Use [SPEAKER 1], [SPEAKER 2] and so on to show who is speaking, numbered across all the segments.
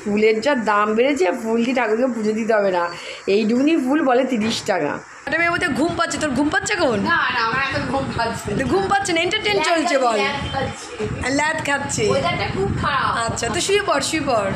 [SPEAKER 1] ফুলের যা দাম বেড়েছে, ফুল দিয়ে ঠাকুরকে পুজো দিতে হবে না। এইটুকুনি ফুল বলে 30 টাকা। একটা মেয়ের মধ্যে ঘুম পাচ্ছে, তোর ঘুম পাচ্ছে কোন?
[SPEAKER 2] না না, আমার এখন ঘুম পাচ্ছে না।
[SPEAKER 1] ঘুম পাচ্ছে না, এন্টারটেন চলছে বল। ল্যাদ খাচ্ছে।
[SPEAKER 2] ওয়েদারটা খুব খারাপ।
[SPEAKER 1] আচ্ছা তো শুয়ে পড়, শুয়ে পড়।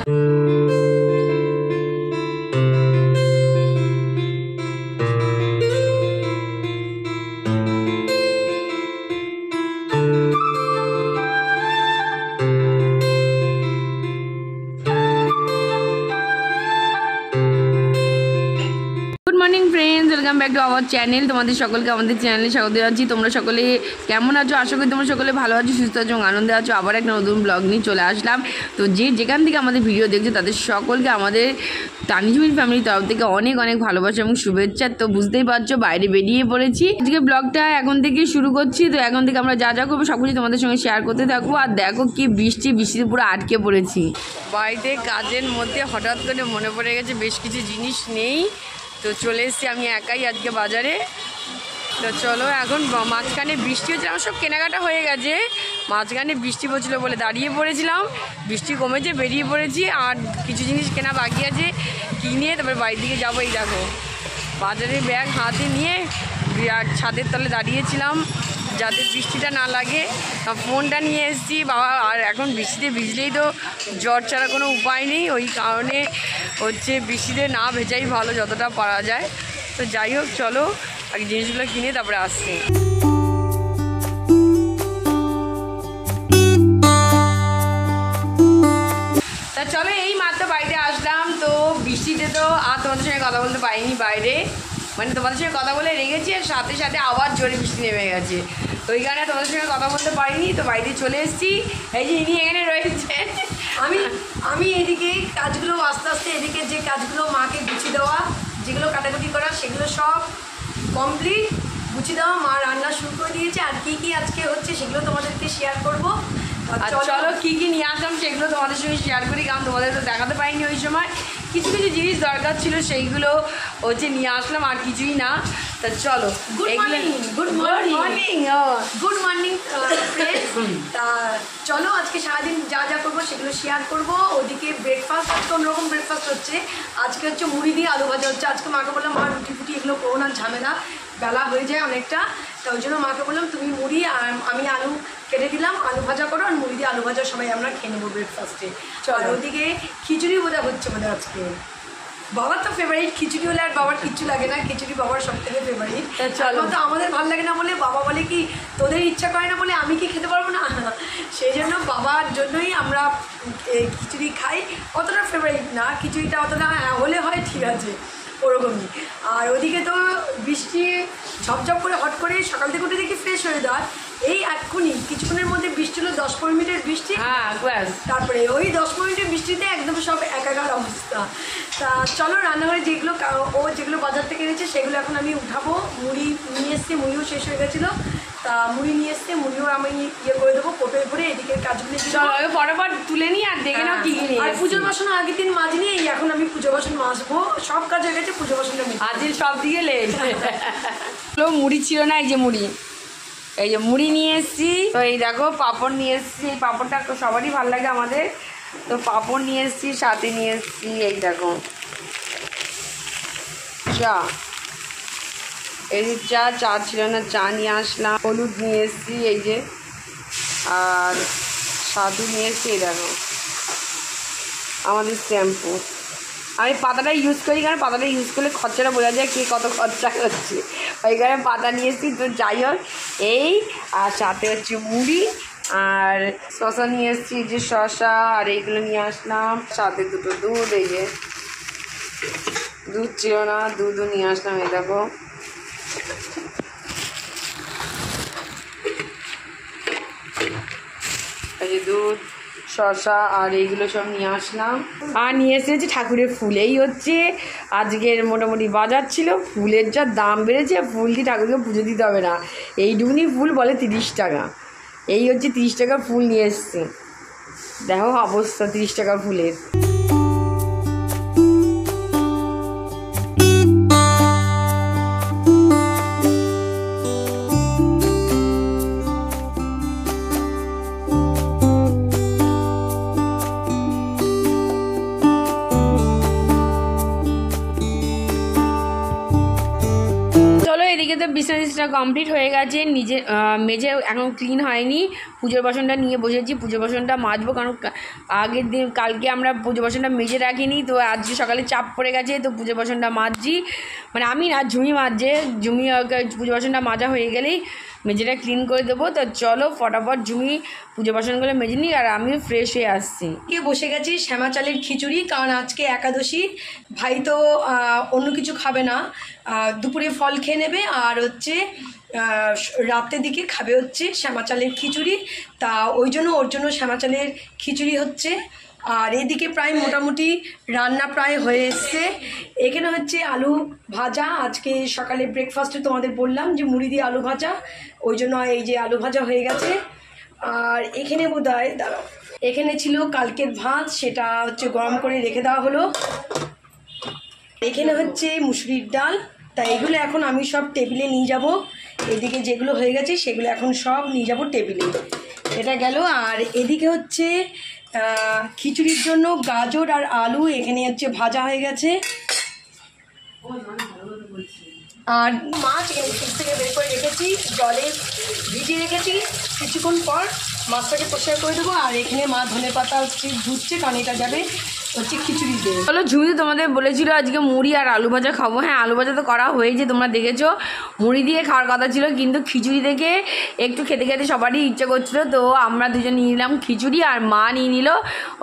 [SPEAKER 1] Welcome back to our channel. তোমাদের সকলকে আমাদের চ্যানেলে স্বাগত জানাচ্ছি। তোমরা সকলে কেমন আছো? আশা করি তোমরা সকলে ভালো আছো, সুস্থ আছো এবং আনন্দে আছো। আবার একটা নতুন ব্লগ নিয়ে চলে আসলাম। তো যেখান থেকে আমাদের ভিডিও দেখছো তাদের সকলকে আমাদের তানিজমিন ফ্যামিলির তরফ থেকে অনেক অনেক ভালোবাসা এবং শুভেচ্ছা। তো বুঝতেই পারছো বাইরে বেরিয়ে পড়েছি। আজকে ব্লগটা এখন থেকে শুরু করছি। তো এখন থেকে আমরা যা যা করবো সব কিছু তোমাদের সঙ্গে শেয়ার করতে থাকবো। আর দেখো কি বৃষ্টিতে পুরো আটকে পড়েছি বাড়িতে। কাজের মধ্যে হঠাৎ করে মনে পড়ে গেছে বেশ কিছু জিনিস নেই, তো চলে এসেছি আমি একাই আজকে বাজারে। তো চলো, এখন মাঝখানে বৃষ্টি হচ্ছে, আমার সব কেনাকাটা হয়ে গেছে। মাঝখানে বৃষ্টি পড়ছিল বলে দাঁড়িয়ে পড়েছিলাম, বৃষ্টি কমেছে বেরিয়ে পড়েছি। আর কিছু জিনিস কেনা বাকি আছে, কিনে তারপরে বাড়ির দিকে যাবো। এই দেখো বাজারে ব্যাগ হাতে নিয়ে ছাদের তলে দাঁড়িয়েছিলাম যাতে বৃষ্টিটা না লাগে। ফোনটা নিয়ে এসেছি বাবা। আর এখন বৃষ্টিতে ভিজলেই তো জ্বর ছাড়া কোনো উপায় নেই, ওই কারণে হচ্ছে বৃষ্টিতে না ভেজাই ভালো যতটা পারা যায়। তো যাই হোক চলো আগে জিনিসগুলো কিনে তারপরে আসছি। তা চলো, এই মাত্র বাড়িতে আসলাম। তো বৃষ্টিতে তো আর তোমাদের সঙ্গে কথা বলতে পারিনি বাইরে, মানে তোমাদের সঙ্গে কথা বলে রেখেছি আর সাথে সাথে আবার জোরে বৃষ্টি নেমে গেছে। তো ওই কারণে তোমাদের সঙ্গে কথা বলতে পারিনি। তো বাড়িতে চলে এসেছি। এই যে ইনি এখানে রয়েছে।
[SPEAKER 2] আমি এদিকে কাজগুলো আস্তে আস্তে, এদিকে যে কাজগুলো মাকে গুছিয়ে দেওয়া, যেগুলো কাটাকুটি করা সেগুলো সব কমপ্লিট। গুছিয়ে দেওয়া, মা রান্না শুরু করে দিয়েছে। আর কি কি আজকে হচ্ছে সেগুলো তোমাদেরকে শেয়ার করবো।
[SPEAKER 1] আর চলো কী কী নিয়ে আসলাম সেগুলো তোমাদের সঙ্গে শেয়ার করি, কারণ তোমাদের তো দেখাতে পারিনি ওই সময়। কিছু কিছু জিনিস দরকার ছিল সেইগুলো হচ্ছে নিয়ে আসলাম, আর কিছুই না। তা চলো,
[SPEAKER 2] গুড মর্নিং তা চলো আজকে সারাদিন যা যা করবো সেগুলো শেয়ার করবো। ওদিকে ব্রেকফাস্ট, আজকে অন্যরকম ব্রেকফাস্ট হচ্ছে। আজকে হচ্ছে মুড়ি দিয়ে আলু ভাজা হচ্ছে। আজকে মাকে বললাম মা রুটি ফুটি এগুলো করো না, ঝামেলা, বেলা হয়ে যায় অনেকটা। তা ওই জন্য মাকে বললাম তুমি মুড়ি আর আমি আলু কেটে দিলাম, আলু ভাজা করো, আর মুড়ি দিয়ে আলু ভাজা সবাই আমরা খেয়ে নেবো ব্রেকফাস্টে। আর ওদিকে খিচুড়ি বোঝা হচ্ছে আমাদের আজকে। বাবার তো ফেভারিট খিচুড়ি হলে আর বাবার কিচ্ছু লাগে না, খিচুড়ি বাবার সব থেকে ফেভারিট। চলো, তো আমাদের ভালো লাগে না বলে বাবা বলে কি তোদের ইচ্ছা করে না বলে আমি কি খেতে পারবো না, সেই জন্য বাবার জন্যই আমরা খিচুড়ি খাই। অতটা ফেভারিট না খিচুড়িটা, অতটা হলে হয় ঠিক আছে ওরকমই। আর ওদিকে তো বৃষ্টি ঝপঝপ করে হট করে সকাল থেকে উঠে দেখি ফ্রেশ হয়ে দেওয়ার। এই এক্ষুনি কিছুক্ষণের মধ্যে বৃষ্টি হলো, 10-15 মিনিটের বৃষ্টি। তারপরে ওই 10-15 মিনিটের বৃষ্টিতে একদম সব একাকার অবস্থা। তা চলো রান্নাঘরে যেগুলো বাজার থেকে এনেছে সেগুলো এখন আমি উঠাবো। মুড়ি নিয়ে এসছি, মুড়িও শেষ হয়ে গেছিলো। তা মুড়ি নিয়ে এসছে, মুড়িও আমি ইয়ে করে দেবো কোটোয় ভরে। এদিকে কাজগুলো
[SPEAKER 1] ফটাফট তুলে নিই আর দেখে নাও কি কিনে।
[SPEAKER 2] আর পুজোর বাসন আগের দিন মাজিনি, এখন আমি পুজো বাসন মাজবো। সব কাজ হয়ে গেছে, পুজো বাসনটা
[SPEAKER 1] আজকে সব দিকে লেট। মুড়ি ছিল না, এই যে মুড়ি, এই যে মুড়ি নিয়ে এসছি। তো এই দেখো পাঁপড় নিয়ে এসছি, এই পাঁপড়টা সবারই ভালো লাগে আমাদের। তো পাঁপড় নিয়ে এসছি, সাথে নিয়ে এসছি এই দেখো চা। এই যে চা ছিল না, চা নিয়ে আসলাম। হলুদ নিয়ে এসছি এই যে, আর সাধু নিয়ে এসছি এই দেখো আমাদের শ্যাম্পু। আমি পাতাটা ইউজ করি, কারণ পাতাটা ইউজ করলে খরচাটা বোঝা যায় কে কত খরচা করছে, ওই কারণে পাতা নিয়ে এসেছি। তো যাই হোক এই, আর সাথে হচ্ছে মুড়ি আর শশা নিয়ে এসেছি, যে শশা আর এইগুলো নিয়ে আসলাম। সাথে দুটো দুধ, এই যে দুধ ছিল না, দুধও নিয়ে আসলাম এই দেখো। এই যে দুধ, শসা আর এইগুলো সব নিয়ে আসলাম। আর নিয়ে এসেছি ঠাকুরের ফুল। এই হচ্ছে আজকের মোটামুটি বাজার ছিল। ফুলের যা দাম বেড়েছে, ফুল দিয়ে ঠাকুরকে পুজো দিতে হবে না। এইটুকুনি ফুল বলে 30 টাকা। এই হচ্ছে 30 টাকার ফুল নিয়ে এসছি। দেখো অবস্থা 30 টাকার ফুলের। ব্রেকফাস্টটা কমপ্লিট হয়ে গেছে, মেজে এখন ক্লিন হয়নি। পুজোর বাসনটা নিয়ে বসেছি, পুজোর বাসনটা মাজবো, কারণ আগের দিন কালকে আমরা পুজোর বাসনটা মেজে রাখিনি, তো আজকে সকালে চাপ পড়ে গেছে, তো পুজোর বাসনটা মাজছি। মানে আমি না, ঝুমি মাজছে, ঝুমি পুজোর বাসনটা মাজা হয়ে গেলেই মেজেটা ক্লিন করে দেবো। তো চলো ফটাফট ঝুমি পুজো বাসনগুলো মেজে নিই, আর আমিও ফ্রেশ হয়ে আসছি।
[SPEAKER 2] বসে গেছি শ্যামা চালের খিচুড়ি, কারণ আজকে একাদশী, ভাই তো অন্য কিছু খাবে না, দুপুরে ফল খেয়ে নেবে, আর হচ্ছে রাতের দিকে খাবে হচ্ছে শ্যামা চালের খিচুড়ি। তা ওই জন্য ওর জন্য শ্যামা চালের খিচুড়ি হচ্ছে। আর এদিকে প্রায় মোটামুটি রান্না প্রায় হয়ে এসছে। এখানে হচ্ছে আলু ভাজা, আজকে সকালে ব্রেকফাস্টে তোমাদের বললাম যে মুড়ি দিয়ে আলু ভাজা, ওই জন্য এই যে আলু ভাজা হয়ে গেছে। আর এখানে বোধহয় দাঁড়াও, এখানে ছিল কালকের ভাত, সেটা হচ্ছে গরম করে রেখে দেওয়া হলো। এখানে হচ্ছে মুসুরির ডাল। তা এগুলো এখন আমি সব টেবিলে নিয়ে যাব। এদিকে যেগুলো হয়ে গেছে সেগুলো এখন সব নিয়ে যাব টেবিলে। এটা গেল। আর এদিকে হচ্ছে খিচুড়ির জন্য গাজর আর আলু এখানে হচ্ছে ভাজা হয়ে গেছে। আর মাছ এখানে ফ্রিজ থেকে বের করে রেখেছি, জলে ভিজিয়ে রেখেছি। কিছুক্ষণ পর মাছটাকে পরিষ্কার করে দেবো। আর এখানে মা ধনে পাতা হচ্ছে ধুচ্ছে, কারণ এটা যাবে হচ্ছে খিচুড়িতে।
[SPEAKER 1] চলো, ঝুমি তো তোমাদের বলেছিল আজকে মুড়ি আর আলু ভাজা খাবো। হ্যাঁ, আলু ভাজা তো করা হয়েছে, তোমরা দেখেছো। মুড়ি দিয়ে খাওয়ার কথা ছিল, কিন্তু খিচুড়ি থেকে একটু খেতে খেতে সবারই ইচ্ছা করছিলো, তো আমরা দুজন নিয়ে নিলাম খিচুড়ি, আর মা নিয়ে নিল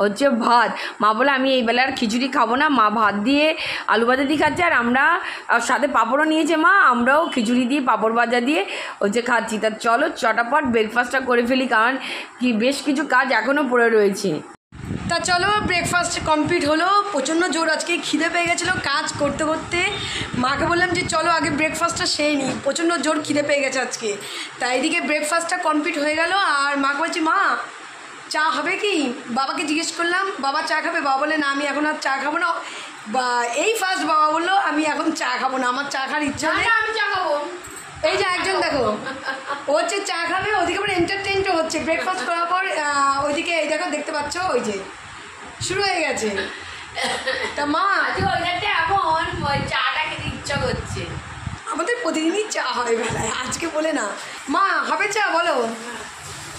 [SPEAKER 1] হচ্ছে ভাত। মা বলে আমি এই বেলা আর খিচুড়ি খাবো না, মা ভাত দিয়ে আলু ভাজা দিয়ে খাচ্ছে, আর আমরা সাথে পাঁপড়ও নিয়েছে মা, আমরাও খিচুড়ি দিয়ে পাঁপড় ভাজা দিয়ে হচ্ছে খাচ্ছি। তা চলো চটাপট ব্রেকফাস্টটা করে ফেলি, কারণ কি বেশ কিছু কাজ এখনও পড়ে রয়েছে।
[SPEAKER 2] তা চলো, ব্রেকফাস্ট কমপ্লিট হলো। প্রচণ্ড জোর আজকে খিদে পেয়ে গেছিলো কাজ করতে করতে। মাকে বললাম যে চলো আগে ব্রেকফাস্টটা সেরে নিই, প্রচণ্ড জোর খিদে পেয়ে গেছে আজকে। তাই এদিকে ব্রেকফাস্টটা কমপ্লিট হয়ে গেল। আর মাকে বলছি মা চা হবে কি? বাবাকে জিজ্ঞেস করলাম বাবা চা খাবে? বাবা বলে না আমি এখন আর চা খাবো না। বা এই ফার্স্ট বাবা বললো আমি এখন চা খাবো না, আমার চা খাওয়ার ইচ্ছা নেই,
[SPEAKER 1] আমি চা খাবো।
[SPEAKER 2] এই যে একজন দেখো ও হচ্ছে চা খাবে, ওদিকে আবার এন্টারটেনও হচ্ছে। ব্রেকফাস্ট করার পর ওইদিকে এই দেখো দেখতে পাচ্ছ, ওই যে শুরু হয়ে গেছে। তা মা
[SPEAKER 1] এখন চাটা খেতে ইচ্ছা করছে।
[SPEAKER 2] আমাদের প্রতিদিনই চা হয় বেলায়, আজকে বলে না। মা হবে চা? বলো।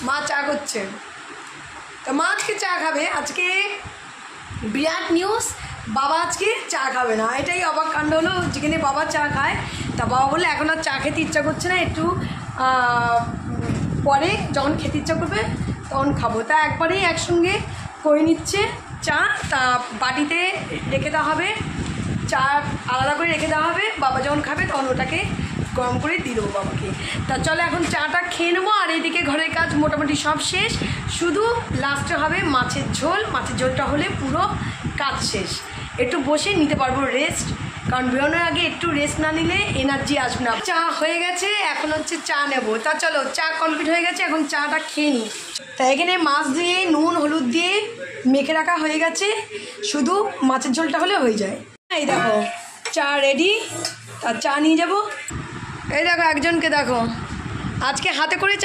[SPEAKER 2] মা চা করছে। তা মা আজকে চা খাবে। আজকে বিরাট নিউজ, বাবা আজকে চা খাবে না। এটাই অবাক কাণ্ড হলো, যেখানে বাবা চা খায়। তা বাবা বললে এখন আর চা খেতে ইচ্ছা করছে না, একটু পরে যখন খেতে ইচ্ছা করবে তখন খাবো। তা একবারেই একসঙ্গে করে নিচ্ছে চা। তা বাটিতে রেখে দেওয়া হবে, চা আলাদা করে রেখে দেওয়া হবে, বাবা যখন খাবে তখন ওটাকে গরম করে দিয়ে দেবো বাবাকে। তা চলো এখন চাটা খেয়ে নেবো। আর এইদিকে ঘরের কাজ মোটামুটি সব শেষ, শুধু লাস্টে হবে মাছের ঝোল। মাছের ঝোলটা হলে পুরো কাজ শেষ, একটু বসে নিতে পারবো রেস্ট, কারণ বেরোনোর আগে একটু রেস্ট না নিলে এনার্জি আসবে না। চা হয়ে গেছে, এখন হচ্ছে চা নেবো। তা চলো চা কমপ্লিট হয়ে গেছে, এখন চাটা খেয়ে নিই। তা এখানে মাছ দিয়ে নুন হলুদ দিয়ে মেখে রাখা হয়ে গেছে, শুধু মাছের ঝোলটা হলে হয়ে যায়। এই দেখো চা রেডি। তা চা নিয়ে যাবো। এই দেখো একজনকে দেখো আজকে হাতে করে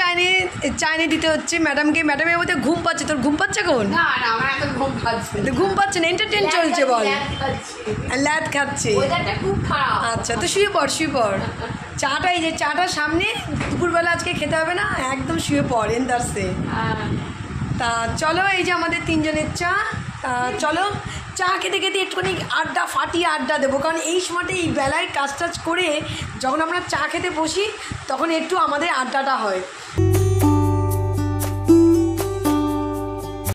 [SPEAKER 2] চা এনে দিতে হচ্ছে ম্যাডামকে। ম্যাডামের মধ্যে ঘুম পাচ্ছে। তোর ঘুম পাচ্ছে কোন?
[SPEAKER 1] না না, আমার এখন ঘুম পাচ্ছে না।
[SPEAKER 2] ঘুম পাচ্ছে না, এন্টারটেন চলছে বল। ল্যাদ খাচ্ছে।
[SPEAKER 1] ওয়েদারটা খুব খারাপ।
[SPEAKER 2] আচ্ছা তো শুয়ে পড় শুয়ে পড়। চাটা এই যে চাটার সামনে, দুপুরবেলা আজকে খেতে হবে না, একদম শুয়ে পড় এন্দারসে। তা চলো এই যে আমাদের তিনজনের চা। চলো চা খেতে খেতে একটুখানি আড্ডা ফাটিয়ে আড্ডা দেবো, কারণ এই সময়টা এই বেলায় কাজ টাজ করে যখন আমরা চা খেতে বসি তখন একটু আমাদের আড্ডাটা হয়।